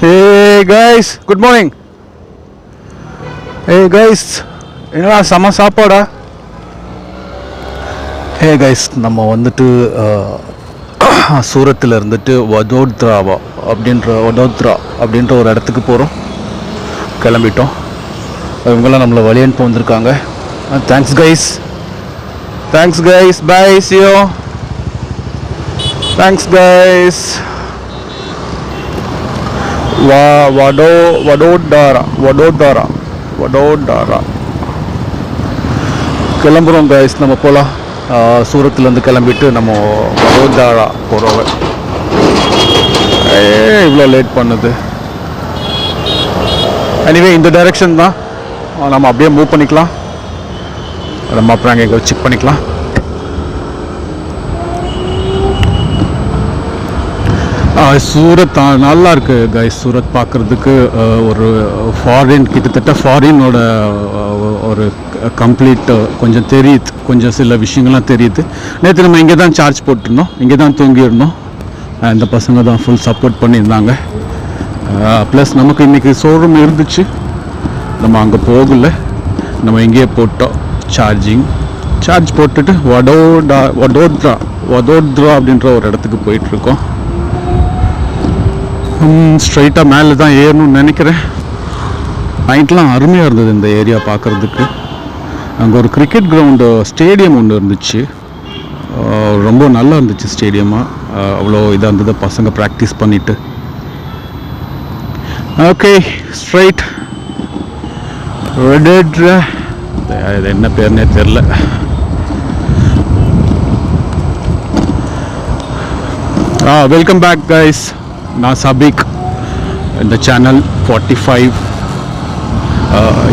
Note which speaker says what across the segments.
Speaker 1: Hey guys, good morning. Hey guys, என்னடா செம சாப்பாடா? Hey guys, நம்ம வந்துட்டு சூரத்தில் இருந்துட்டு வதோத்ரா அப்படின்ற ஒரு இடத்துக்கு போகிறோம். கிளம்பிட்டோம். இவங்கெல்லாம் நம்மளை வழி அனுப்பி வந்திருக்காங்க. Thanks guys, bye, see you. Thanks guys. Vadodara கிளம்புறோம் கைஸ். நம்ம போகலாம். சூரத்துலேருந்து கிளம்பிட்டு நம்ம வடோதரா போகிறோம். இவ்வளோ லேட் பண்ணுது. எனிவே இந்த டைரெக்ஷன் தான். நம்ம அப்படியே மூவ் பண்ணிக்கலாம். நம்ம அப்புறம் அங்கே செக் பண்ணிக்கலாம். சூரத் நல்லா இருக்குது கைஸ். சூரத் பார்க்குறதுக்கு ஒரு கிட்டத்தட்ட ஃபாரினோட ஒரு கம்ப்ளீட் கொஞ்சம் தெரியுது. கொஞ்சம் சில விஷயங்கள்லாம் தெரியுது. நேற்று நம்ம இங்கே தான் சார்ஜ் போட்டிருந்தோம், இங்கே தான் தூங்கியிருந்தோம். இந்த பசங்க தான் ஃபுல் சப்போர்ட் பண்ணியிருந்தாங்க. ப்ளஸ் நமக்கு இன்றைக்கி ஷோரூம் இருந்துச்சு, நம்ம அங்கே போகலை. நம்ம இங்கேயே போட்டோம் சார்ஜ் போட்டுட்டு வடோத்ரா அப்படின்ற ஒரு இடத்துக்கு போயிட்டுருக்கோம். ஸ்ட்ரைட்டாக மேலே தான் ஏறணும்னு நினைக்கிறேன். நைட்லாம் அருமையாக இருந்தது இந்த ஏரியா பார்க்குறதுக்கு. அங்கே ஒரு கிரிக்கெட் கிரவுண்டு ஸ்டேடியம் ஒன்று இருந்துச்சு. ரொம்ப நல்லா இருந்துச்சு ஸ்டேடியமாக. அவ்வளோ இதாக இருந்தது. பசங்க ப்ராக்டிஸ் பண்ணிவிட்டு ஓகே ஸ்ட்ரைட் இது என்ன பேர்னே தெரில. Welcome back guys. நான் சபிக். இந்த சேனல் 45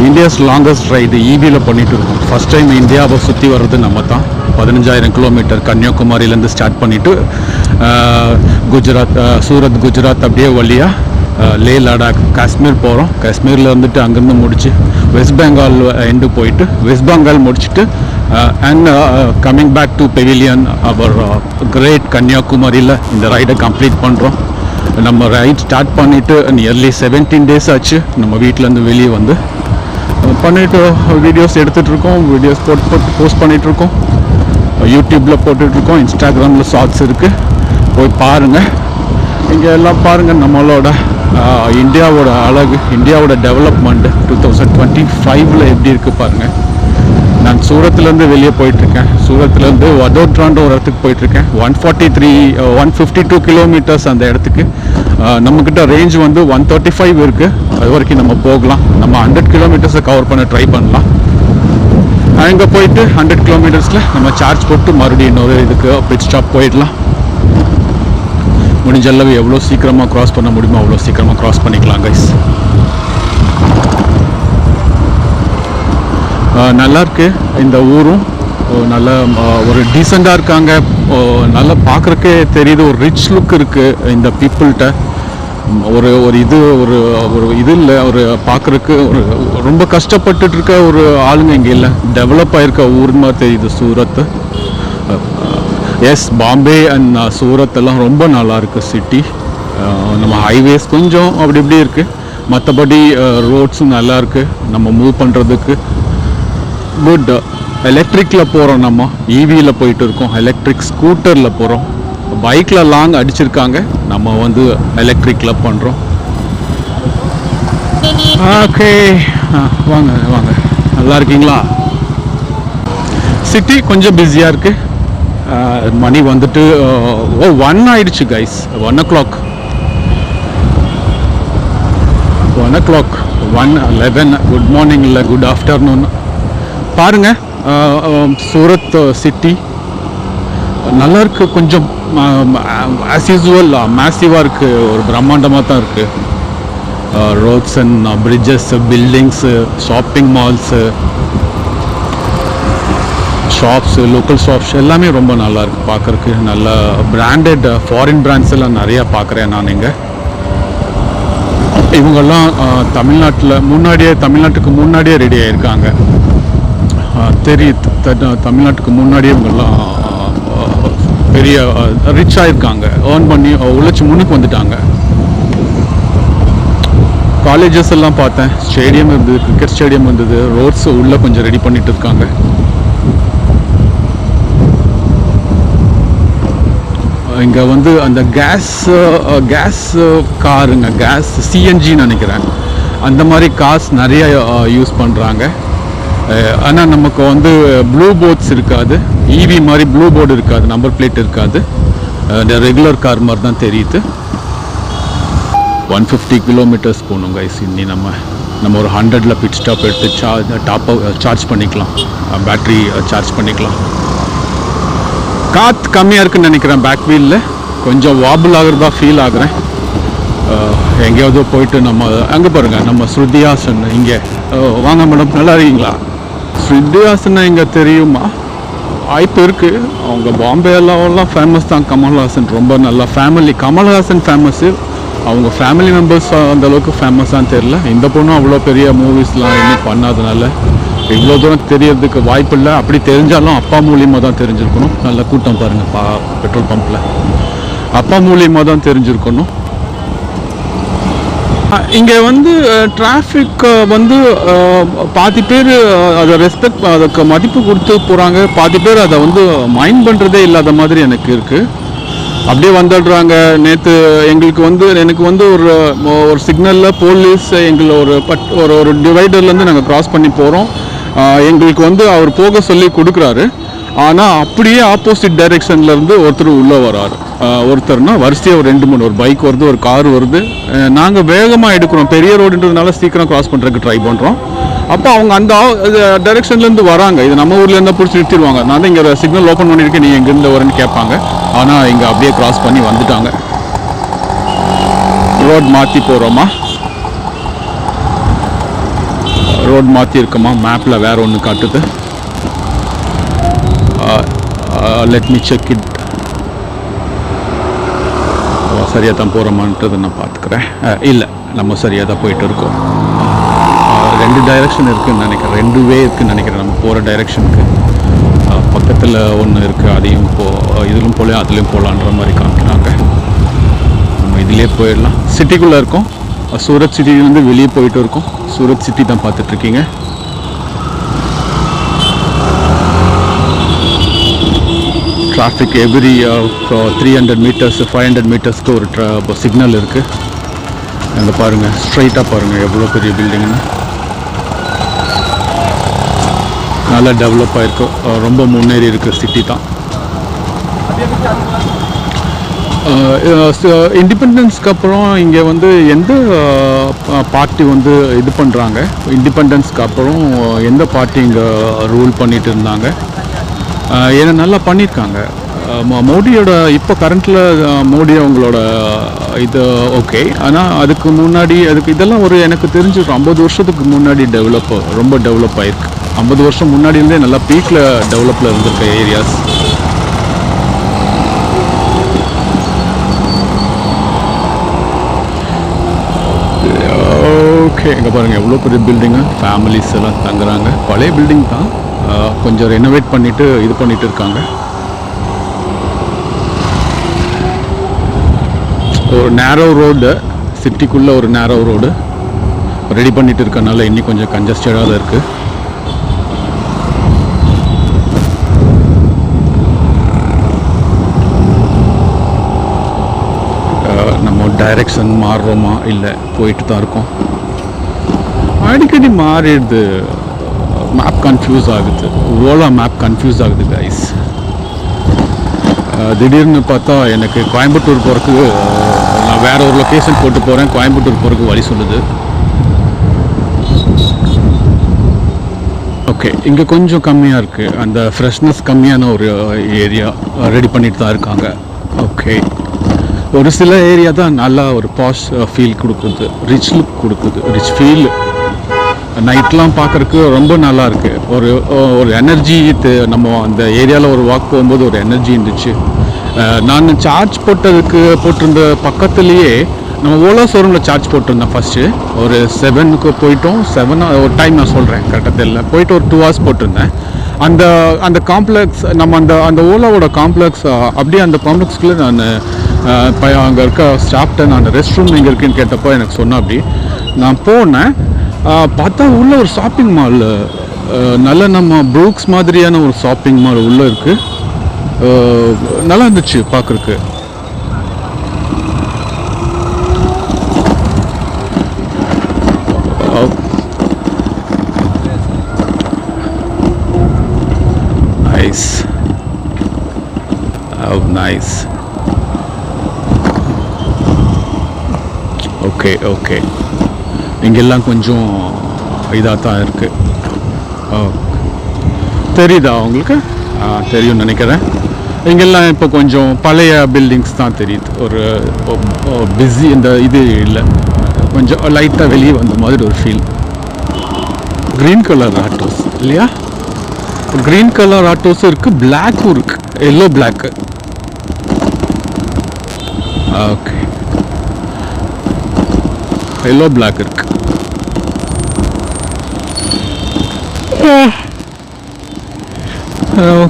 Speaker 1: இந்தியாஸ் லாங்கஸ்ட் ரைடு ஈவியில் பண்ணிட்டு இருக்கோம். ஃபஸ்ட் டைம் இந்தியாவை சுற்றி வர்றது நம்ம தான். 15,000 கிலோமீட்டர் கன்னியாகுமரியிலேருந்து ஸ்டார்ட் பண்ணிவிட்டு சூரத் குஜராத் அப்படியே வழியாக லே லடாக் காஷ்மீர் போகிறோம். காஷ்மீரில் வந்துட்டு அங்கேருந்து முடிச்சு வெஸ்ட் பெங்கால் எண்டு போயிட்டு வெஸ்ட் பெங்கால் முடிச்சுட்டு and coming back to pavilion our great கன்னியாகுமரியில் இந்த ரைடை கம்ப்ளீட் பண்ணுறோம். நம்ம ரைட் ஸ்டார்ட் பண்ணிவிட்டு நியர்லி 17 days ஆச்சு. நம்ம வீட்டிலேருந்து வெளியே வந்து பண்ணிவிட்டு வீடியோஸ் எடுத்துகிட்ருக்கோம். வீடியோஸ் போஸ்ட் பண்ணிகிட்ருக்கோம். யூடியூப்பில் போட்டுட்ருக்கோம். இன்ஸ்டாகிராமில் ஷார்ட்ஸ் இருக்குது, போய் பாருங்கள். இங்கே எல்லாம் பாருங்கள். நம்மளோட இந்தியாவோட அழகு, இந்தியாவோட டெவலப்மெண்ட்டு 2025 எப்படி இருக்குது பாருங்கள். நான் சூரத்துலேருந்து வெளியே போயிட்டுருக்கேன். சூரத்துலேருந்து வடோத்ரான்ற ஒரு இடத்துக்கு போயிட்டுருக்கேன். 152 கிலோமீட்டர்ஸ் அந்த இடத்துக்கு. நம்மக்கிட்ட ரேஞ்ச் வந்து 135 இருக்குது. அது வரைக்கும் நம்ம போகலாம். நம்ம 100 கிலோமீட்டர்ஸை கவர் பண்ண ட்ரை பண்ணலாம். அங்கே போயிட்டு 100 கிலோமீட்டர்ஸில் நம்ம சார்ஜ் போட்டு மறுபடியும் இன்னொரு இதுக்கு பிட் ஸ்டாப் போயிடலாம். முடிஞ்ச அளவு எவ்வளோ சீக்கிரமாக க்ராஸ் பண்ண முடியுமோ அவ்வளோ சீக்கிரமாக க்ராஸ் பண்ணிக்கலாம் கைஸ். நல்லாயிருக்கு இந்த ஊரும். நல்ல ஒரு டீசெண்டாக இருக்காங்க. நல்லா பார்க்குறக்கே தெரியுது. ஒரு ரிச் லுக் இருக்குது இந்த பீப்புள்கிட்ட. ஒரு இது இல்லை. ஒரு பார்க்குறக்கு ஒரு ரொம்ப கஷ்டப்பட்டுட்டு இருக்க ஒரு ஆளுங்க இங்கே இல்லை. டெவலப் ஆகிருக்க ஊர் மாதிரி தெரியுது சூரத்து. எஸ், பாம்பே அண்ட் சூரத் எல்லாம் ரொம்ப நல்லாயிருக்கு சிட்டி. நம்ம ஹைவேஸ் கொஞ்சம் அப்படி இப்படி இருக்குது. மற்றபடி ரோட்ஸும் நல்லாயிருக்கு. நம்ம மூவ் பண்ணுறதுக்கு குட். எலக்ட்ரிக்கில் போகிறோம். நம்ம ஈவியில் போயிட்டு இருக்கோம். எலக்ட்ரிக் ஸ்கூட்டரில் போகிறோம். பைக்கில் லாங் அடிச்சிருக்காங்க. நம்ம வந்து எலக்ட்ரிக்கில் பண்ணுறோம். ஓகே, வாங்க நல்லா இருக்கீங்களா? சிட்டி கொஞ்சம் பிஸியாக இருக்குது. மணி வந்துட்டு 1 ஆயிடுச்சு கைஸ். 1 o'clock 1:11. குட் மார்னிங் இல்லை, குட் ஆஃப்டர்நூன். பாருங்கள், சூரத் சிட்டி நல்லா இருக்குது. கொஞ்சம் ஆஸ் யூஸ்வல் மேசிவாக இருக்குது. ஒரு பிரம்மாண்டமாக தான் இருக்குது. Roads and bridges, buildings, shopping malls, shops, local shops எல்லாமே ரொம்ப நல்லாயிருக்கு பார்க்குறக்கு. நல்ல பிராண்டட் ஃபாரின் பிராண்ட்ஸ் எல்லாம் நிறையா பார்க்குறேன் நான் இங்கே. இவங்கெல்லாம் தமிழ்நாட்டுக்கு முன்னாடியே ரெடி ஆகியிருக்காங்க. தெரியுது. தமிழ்நாட்டுக்கு முன்னாடியே இவங்கெல்லாம் பெரிய ரிச் ஆகிருக்காங்க. ஏர்ன் பண்ணி உழைச்சி முன்னுக்கு வந்துட்டாங்க. காலேஜஸ் எல்லாம் பார்த்தேன், ஸ்டேடியம் இருந்தது, கிரிக்கெட் ஸ்டேடியம் இருந்தது, ரோட்ஸ் உள்ளே கொஞ்சம் ரெடி பண்ணிட்டு இருக்காங்க. இங்கே வந்து அந்த கேஸ் காருங்க, கேஸ் சிஎன்ஜின்னு நினைக்கிறேன், அந்த மாதிரி கார்ஸ் நிறைய யூஸ் பண்ணுறாங்க. ஆனால் நமக்கு வந்து ப்ளூ போர்ட்ஸ் இருக்காது, இவி மாதிரி ப்ளூ போர்டு இருக்காது, நம்பர் பிளேட் இருக்காது, ரெகுலர் கார் மாதிரி தான் தெரியுது. 150 கிலோமீட்டர்ஸ் போகணும் கைஸ். இன்னி நம்ம ஒரு 100ல் பிட் ஸ்டாப் எடுத்து சார்ஜ் பண்ணிக்கலாம், பேட்ரி சார்ஜ் பண்ணிக்கலாம். காற்று கம்மியாக இருக்குன்னு நினைக்கிறேன், பேக் வீலில் கொஞ்சம் வாபிள் ஆகுறதா ஃபீல் ஆகுறேன். எங்கேயாவது போயிட்டு நம்ம அங்கே பாருங்கள், நம்ம ஸ்ருதிஹாசன் இங்கே. வாங்க மேடம், நல்லா இருக்கீங்களா? ஸ்ருதிஹாசன் இங்கே தெரியுமா? வாய்ப்பு இருக்குது. அவங்க பாம்பே எல்லாம் ஃபேமஸ் தான். கமல்ஹாசன் ரொம்ப நல்லா ஃபேமிலி, கமல்ஹாசன் ஃபேமஸ்ஸு, அவங்க ஃபேமிலி மெம்பர்ஸ் அந்தளவுக்கு ஃபேமஸான்னு தெரில. இந்த பொண்ணும் அவ்வளோ பெரிய மூவிஸ்லாம் இன்னும் பண்ணாதனால இவ்வளோ தூரம் தெரியறதுக்கு வாய்ப்பு இல்லை. அப்படி தெரிஞ்சாலும் அப்பா மூலியமாக தான் தெரிஞ்சிருக்கணும். நல்ல கூட்டம் பாருங்கள் பெட்ரோல் பம்பில், அப்பா மூலியமாக தான் தெரிஞ்சிருக்கணும். இங்கே வந்து டிராஃபிக் வந்து பாதி பேர் அதை ரெஸ்பெக்ட், அதுக்கு மதிப்பு கொடுத்து போகிறாங்க, பாதி பேர் அதை வந்து மைண்ட் பண்ணுறதே இல்லாத மாதிரி எனக்கு இருக்குது. அப்படியே வந்துடுறாங்க. நேற்று எனக்கு வந்து ஒரு சிக்னலில் போலீஸ் எங்களை ஒரு டிவைடர்லேருந்து நாங்கள் க்ராஸ் பண்ணி போகிறோம். எங்களுக்கு வந்து அவர் போக சொல்லி கொடுக்குறாரு. ஆனால் அப்படியே ஆப்போசிட் டைரெக்ஷன்லேருந்து ஒருத்தர் உள்ளே வராரு. ஒருத்தர்னா வரிசையாக ஒரு 2-3 ஒரு பைக் வருது, ஒரு கார் வருது. நாங்கள் வேகமாக எடுக்கிறோம், பெரிய ரோடுன்றதுனால சீக்கிரம் க்ராஸ் பண்ணுறதுக்கு ட்ரை பண்ணுறோம். அப்போ அவங்க அந்த டைரெக்ஷன்லேருந்து வராங்க. இது நம்ம ஊர்லேருந்து பிடிச்சி நிறுத்திடுவாங்க. நான் தான் இங்கே சிக்னல் ஓப்பன் பண்ணியிருக்கேன், நீங்கள் எங்கேருந்து வரேன்னு கேட்பாங்க. ஆனால் இங்கே அப்படியே க்ராஸ் பண்ணி வந்துட்டாங்க. ரோட் மாற்றி போகிறோமா, ரோட் மாற்றி இருக்கோமா, மேப்பில் வேறு ஒன்று காட்டுது. Let me check it. சரியாக தான் போகிறோமான்றது நான் பார்த்துக்கிறேன். இல்லை, நம்ம சரியாக தான் போயிட்டு இருக்கோம். 2 டைரெக்ஷன் இருக்குதுன்னு நினைக்கிறேன், 2 வே இருக்குதுன்னு நினைக்கிறேன். நம்ம போகிற டைரெக்ஷனுக்கு பக்கத்தில் ஒன்று இருக்குது, அதையும் இதிலும் போகலாம் அதுலேயும் போகலான்ற மாதிரி காமிக்கிறாங்க. நம்ம இதிலே போயிடலாம். சிட்டிக்குள்ளே இருக்கோம், சூரத் சிட்டிலேருந்து வெளியே போயிட்டு இருக்கோம். சூரத் சிட்டி தான் பார்த்துட்ருக்கீங்க. டிராஃபிக் எவ்ரி 300 மீட்டர்ஸ் 500 மீட்டர்ஸ்க்கு ஒரு சிக்னல் இருக்குது. அங்கே பாருங்கள், ஸ்ட்ரைட்டாக பாருங்கள் எவ்வளோ பெரிய பில்டிங்னு. நல்லா டெவலப் ஆகிருக்கு, ரொம்ப முன்னேறி இருக்கிற சிட்டி தான். இண்டிபெண்டன்ஸ்க்கு அப்புறம் இங்கே வந்து எந்த பார்ட்டி வந்து இது பண்ணுறாங்க, இண்டிபெண்டன்ஸ்க்கு அப்புறம் எந்த பார்ட்டி இங்கே ரூல் பண்ணிட்டு இருந்தாங்க, ஏன்னா நல்லா பண்ணியிருக்காங்க. மோடியோட இப்போ கரண்ட்டில் மோடி அவங்களோட இது ஓகே. ஆனால் அதுக்கு முன்னாடி இதெல்லாம் எனக்கு தெரிஞ்சு ஒரு 50 வருஷத்துக்கு முன்னாடி ரொம்ப டெவலப் ஆகிருக்கு. 50 வருஷம் முன்னாடியிருந்தே நல்லா பீக்கில் டெவலப்பில் இருந்திருக்க ஏரியாஸ். ஓகே, இங்கே பாருங்கள் எவ்வளோ பெரிய பில்டிங்கு, ஃபேமிலிஸ் எல்லாம் தங்குறாங்க. பழைய பில்டிங் தான், கொஞ்சம் ரெனோவேட் பண்ணிவிட்டு இது பண்ணிகிட்டு இருக்காங்க. ஒரு நேரோ ரோடு, சிட்டிக்குள்ளே ஒரு நேரோ ரோடு ரெடி பண்ணிட்டு இருக்கனால இன்னும் கொஞ்சம் கன்ஜஸ்டடாக தான் இருக்குது. நம்ம டைரெக்ஷன் மாறுறோமா இல்லை போயிட்டு தான் இருக்கோம். அடிக்கடி மாறிடுது, மேப் கன்ஃபியூஸ் ஆகுது, ஓலா மேப் கன்ஃபியூஸ் ஆகுது கைஸ். திடீர்னு பார்த்தா எனக்கு கோயம்புத்தூர் போகிறதுக்கு நான் வேறு ஒரு லொக்கேஷன் போட்டு போகிறேன், கோயம்புத்தூர் போகிறதுக்கு வழி சொல்லுது. ஓகே, இங்கே கொஞ்சம் கம்மியாக இருக்குது, அந்த ஃப்ரெஷ்னஸ் கம்மியான ஒரு ஏரியா ரெடி பண்ணிட்டு தான் இருக்காங்க. ஓகே, ஒரு சில ஏரியா தான் நல்லா ஒரு பாஷ் ஃபீல் கொடுக்குது, ரிச் லுக் கொடுக்குது, ரிச் ஃபீல். நைட்லாம் பார்க்குறதுக்கு ரொம்ப நல்லா இருக்குது. ஒரு எனர்ஜி, நம்ம அந்த ஏரியாவில் ஒரு வாக் போகும்போது ஒரு எனர்ஜி இருந்துச்சு. நான் சார்ஜ் போட்டிருந்த பக்கத்துலேயே நம்ம ஓலா ஷோரூமில் சார்ஜ் போட்டிருந்தேன். ஃபஸ்ட்டு ஒரு 7க்கு போயிட்டோம், 7 ஒரு டைம் நான் சொல்கிறேன் கரெக்டாக தெரியல, போயிட்டு ஒரு 2 hours போட்டிருந்தேன். அந்த காம்ப்ளெக்ஸ், நம்ம அந்த ஓலாவோட காம்ப்ளெக்ஸ், அப்படியே அந்த காம்ப்ளெக்ஸ்குள்ளே நான் இப்போ அங்கே இருக்க ஸ்டாஃப்ட்ட நான் ரெஸ்ட் ரூம் எங்கே இருக்குன்னு கேட்டப்போ எனக்கு சொன்ன அப்படி நான் போனேன். பார்த்தா உள்ள ஒரு ஷாப்பிங் மால், நல்ல நம்ம ப்ரூக்ஸ் மாதிரியான ஒரு ஷாப்பிங் மால் உள்ளே இருக்குது. நல்லா இருந்துச்சு பார்க்குறக்கு. நைஸ். நைஸ். Okay okay. இங்கெல்லாம் கொஞ்சம் இதாக தான் இருக்குது. தெரியுதா உங்களுக்கு? தெரியும்னு நினைக்கிறேன். இங்கெல்லாம் இப்போ கொஞ்சம் பழைய பில்டிங்ஸ் தான் தெரியுது. ஒரு பிஸி இந்த இது இல்லை, கொஞ்சம் லைட்டாக வெளியே வந்த மாதிரி ஒரு ஃபீல். க்ரீன் கலர் ஆட்டோஸ் இல்லையா? க்ரீன் கலர் ஆட்டோஸும் இருக்குது, பிளாக்கும் இருக்குது, yellow black. Okay, yellow black இருக்கு.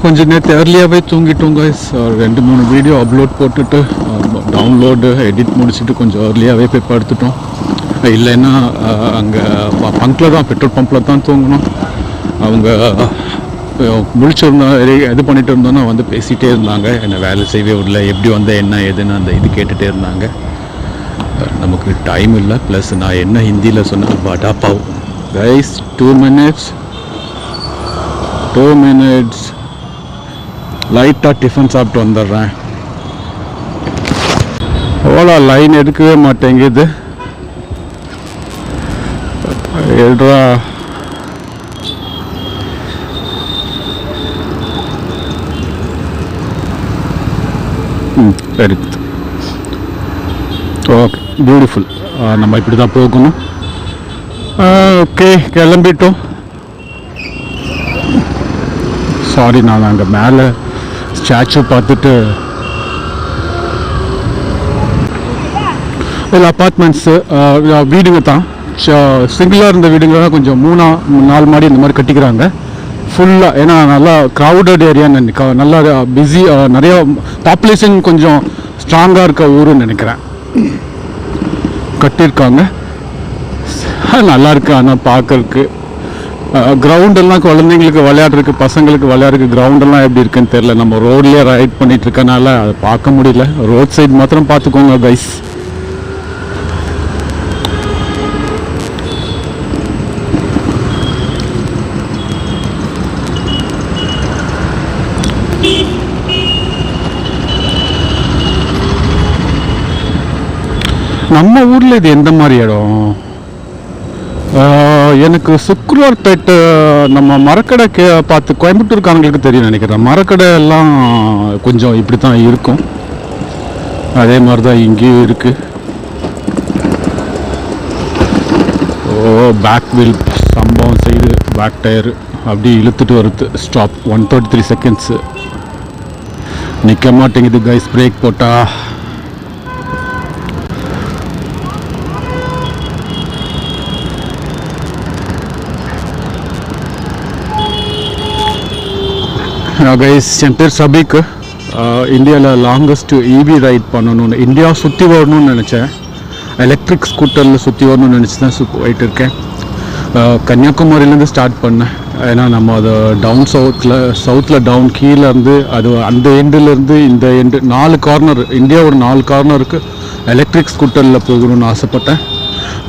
Speaker 1: கொஞ்சம் நேற்று ஏர்லியாகவே தூங்கிட்டோம் கைஸ். 2-3 வீடியோ அப்லோட் போட்டுட்டு டவுன்லோடு எடிட் முடிச்சுட்டு கொஞ்சம் ஏர்லியாகவே போய் படுத்துட்டோம். இல்லைன்னா அங்கே பங்கில் தான், பெட்ரோல் பம்பில் தான் தூங்கணும். அவங்க முழிச்சிருந்தோம், இது பண்ணிட்டு இருந்தோன்னா வந்து பேசிகிட்டே இருந்தாங்க. என்னை வேலை செய்யவே விடல, எப்படி வந்தால் என்ன ஏதுன்னு அந்த இது கேட்டுகிட்டே இருந்தாங்க. நமக்கு டைம் இல்லை. ப்ளஸ் நான் என்ன ஹிந்தியில் சொன்னேன், வடா பாவ் கைஸ். 2 மினிட்ஸ் லைட்டாக டிஃபன் சாப்பிட்டு வந்துடுறேன். ஓலா லைன் எடுக்கவே மாட்டேங்குது. எழுறா. எடுக்குது. Okay, beautiful. நம்ம இப்படி தான் போகணும். ஓகே, கிளம்பிட்டோம். சாரி, நான் அங்கே மேலே ஸ்டாச்சு பார்த்துட்டு இல்லை அப்பார்ட்மெண்ட்ஸு வீடுங்க தான். சிங்கிளாக இருந்த வீடுங்கள்லாம் கொஞ்சம் 3-4 மாடி இந்த மாதிரி கட்டிக்கிறாங்க ஃபுல்லாக. ஏன்னா நல்லா க்ரௌடட் ஏரியான்னு நல்லா பிஸி, நிறையா பாப்புலேஷன் கொஞ்சம் ஸ்ட்ராங்காக இருக்க ஊருன்னு நினைக்கிறேன். கட்டியிருக்காங்க, நல்லா இருக்கு. ஆனால் பார்க்கறதுக்கு கிரவுண்டெல்லாம் குழந்தைங்களுக்கு விளையாடுறதுக்கு, பசங்களுக்கு விளையாடுறதுக்கு கிரவுண்டெல்லாம் எப்படி இருக்குன்னு தெரில. நம்ம ரோட்லேயே ரைட் பண்ணிட்டு இருக்கனால அதை பார்க்க முடியல. ரோட் சைடு மாத்திரம் பார்த்துக்கோங்க கைஸ். நம்ம ஊரில் இது எந்த மாதிரி இடம்? எனக்கு சுக்ரவார்பேட்டை நம்ம மரக்கடை பார்த்து கோயம்புத்தூர்காரங்களுக்கு தெரியும் நினைக்கிறேன். மரக்கடை எல்லாம் கொஞ்சம் இப்படி தான் இருக்கும். அதே மாதிரி தான் இங்கேயும் இருக்குது. பேக் வீல் சம்பவம் செய்து பேக் டயரு அப்படி இழுத்துட்டு வருது. Stop 133 seconds. நிற்க மாட்டேங்குது கைஸ் பிரேக் போட்டா. கைஸ், என் பேர் சபிக். இந்தியாவில் லாங்கஸ்ட் இவி ரைட் பண்ணணும்னு, இந்தியா சுற்றி வரணும்னு நினச்சேன். எலக்ட்ரிக் ஸ்கூட்டரில் சுற்றி வரணும்னு நினச்சி தான் போயிட்டு இருக்கேன். கன்னியாகுமரியிலேருந்து ஸ்டார்ட் பண்ணேன். ஏன்னா நம்ம அது டவுன் சவுத்தில் டவுன் கீழே இருந்து அது அந்த எண்டுலேருந்து இந்த எண்டு 4 கார்னர், இந்தியாவோட 4 கார்னருக்கு எலக்ட்ரிக் ஸ்கூட்டரில் போகணும்னு ஆசைப்பட்டேன்.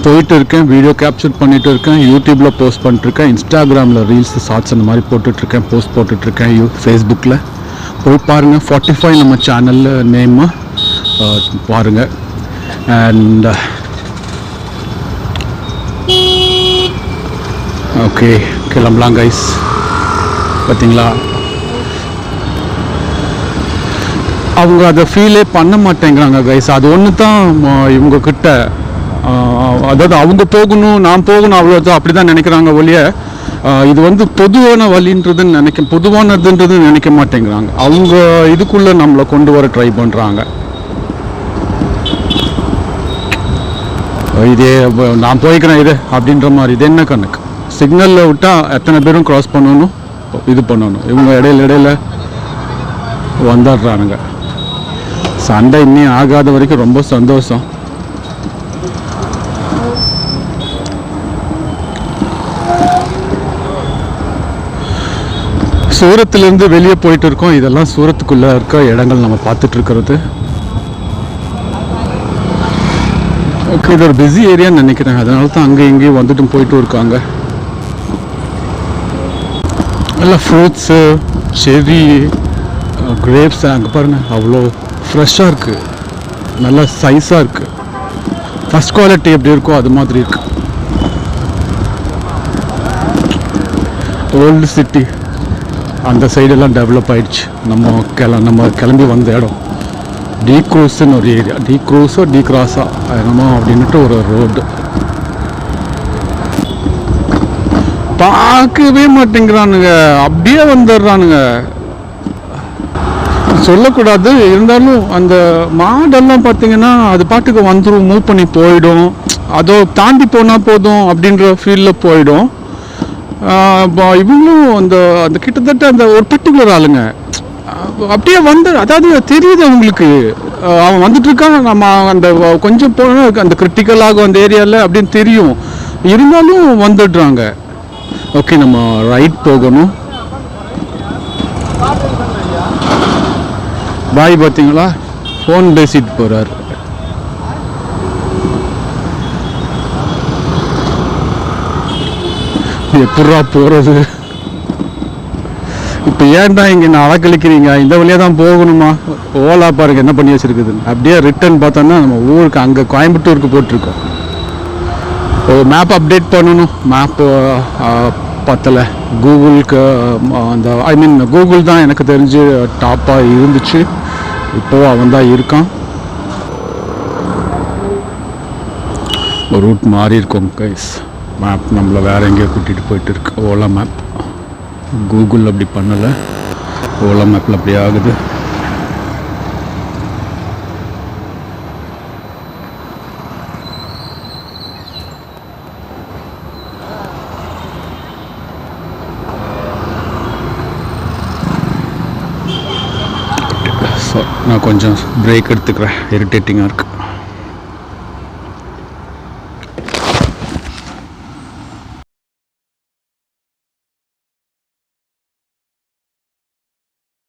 Speaker 1: போயிட்டு இருக்கேன், வீடியோ கேப்சர் பண்ணிகிட்டு இருக்கேன், யூடியூப்பில் போஸ்ட் பண்ணிட்டுருக்கேன், இன்ஸ்டாகிராமில் ரீல்ஸ் ஷார்ட்ஸ் அந்த மாதிரி போட்டுட்ருக்கேன், போஸ்ட் போட்டுட்ருக்கேன், ஃபேஸ்புக்கில் போய் பாருங்கள். 45 நம்ம சேனலில் நேமு பாருங்கள். அண்ட் ஓகே, கிளம்பலாம் கைஸ். பார்த்தீங்களா, அவங்க அதை ஃபீலே பண்ண மாட்டேங்கிறாங்க கைஸ். அது ஒன்று தான் இவங்கக்கிட்ட, அதாவது அவங்க போகணும் நான் போகணும் அவ்வளோதான் அப்படி தான் நினைக்கிறாங்க ஒழிய இது வந்து பொதுவான வழின்றதுன்னு பொதுவானதுன்றது நினைக்க மாட்டேங்கிறாங்க. அவங்க இதுக்குள்ளே நம்மளை கொண்டு வர ட்ரை பண்ணுறாங்க. இதே நான் போய்க்கிறேன் இது அப்படின்ற மாதிரி. இது என்ன கணக்கு? சிக்னலில் விட்டால் எத்தனை பேரும் க்ராஸ் பண்ணணும், இது பண்ணணும். இவங்க இடையில வந்துடுறானுங்க. சண்டை இன்னும் ஆகாத வரைக்கும் ரொம்ப சந்தோஷம். சூரத்துலேருந்து வெளியே போயிட்டு இருக்கோம். இதெல்லாம் சூரத்துக்குள்ளே இருக்க இடங்கள் நம்ம பார்த்துட்டு இருக்கிறது. ஓகே, இது ஒரு பிஸி ஏரியான்னு நினைக்கிறேன். அதனால தான் அங்கே இங்கேயும் வந்துட்டு போயிட்டு இருக்காங்க. எல்லாம் ஃப்ரூட்ஸு, செர்ரி, கிரேப்ஸ் அங்கே பாருங்கள், அவ்வளோ ஃப்ரெஷ்ஷாக இருக்குது, நல்லா சைஸாக இருக்குது. ஃபஸ்ட் குவாலிட்டி எப்படி இருக்கோ அது மாதிரி இருக்குது. ஓல்டு சிட்டி அந்த சைடெல்லாம் டெவலப் ஆகிடுச்சு. நம்ம கிளம்பி வந்த இடம் டி க்ரூஸ்ன்னு ஒரு ஏரியா. டி க்ரூஸோ டி கிராஸா என்னமோ அப்படின்ட்டு ஒரு ரோடு. பார்க்கவே மாட்டேங்கிறானுங்க, அப்படியே வந்துடுறானுங்க. சொல்லக்கூடாது, இருந்தாலும் அந்த மாடெல்லாம் பார்த்தீங்கன்னா அது பாட்டுக்கு வந்துடும், மூவ் பண்ணி போயிடும். அதோ தாண்டி போனால் போதும் அப்படின்ற ஃபீல்டில் போயிடும். இவங்களும் அந்த அந்த கிட்டத்தட்ட அந்த ஒரு பர்டிகுலர் ஆளுங்க அப்படியே வந்து, அதாவது தெரியுது அவங்களுக்கு அவன் வந்துட்டு இருக்கான், நம்ம அந்த கொஞ்சம் போனால் அந்த கிரிட்டிக்கல் ஆகும் அந்த ஏரியாவில் அப்படின்னு தெரியும், இருந்தாலும் வந்துடுறாங்க. ஓகே, நம்ம ரைட் போகணும். பாய் பார்த்தீங்களா, ஃபோன் பேசிட்டு போகிறார். எப்படா போகிறது? இப்போ ஏன்டா இங்கே நான் அலக்கழிக்கிறீங்க, இந்த வழியாக தான் போகணுமா? ஓலா பாருங்கள் என்ன பண்ணி வச்சுருக்குது. அப்படியே ரிட்டர்ன் பார்த்தோன்னா நம்ம ஊருக்கு அங்கே கோயம்புத்தூருக்கு போட்டிருக்கோம். ஒரு மேப் அப்டேட் பண்ணணும். மேப்பு பத்தலை. கூகுளுக்கு அந்த கூகுள் தான் எனக்கு தெரிஞ்சு டாப்பாக இருந்துச்சு. இப்போது அவன் தான் இருக்கான். ரூட் மாறி இருக்கோம் கைஸ். மேப் நம்மளை வேறு எங்கேயோ கூட்டிகிட்டு போயிட்டு இருக்கு. ஓலா மேப், கூகுள் அப்படி பண்ணலை, ஓலா மேப்பில் அப்படி ஆகுது. ஸோ நான் கொஞ்சம் பிரேக் எடுத்துக்கிறேன், இரிட்டேட்டிங்காக இருக்குது.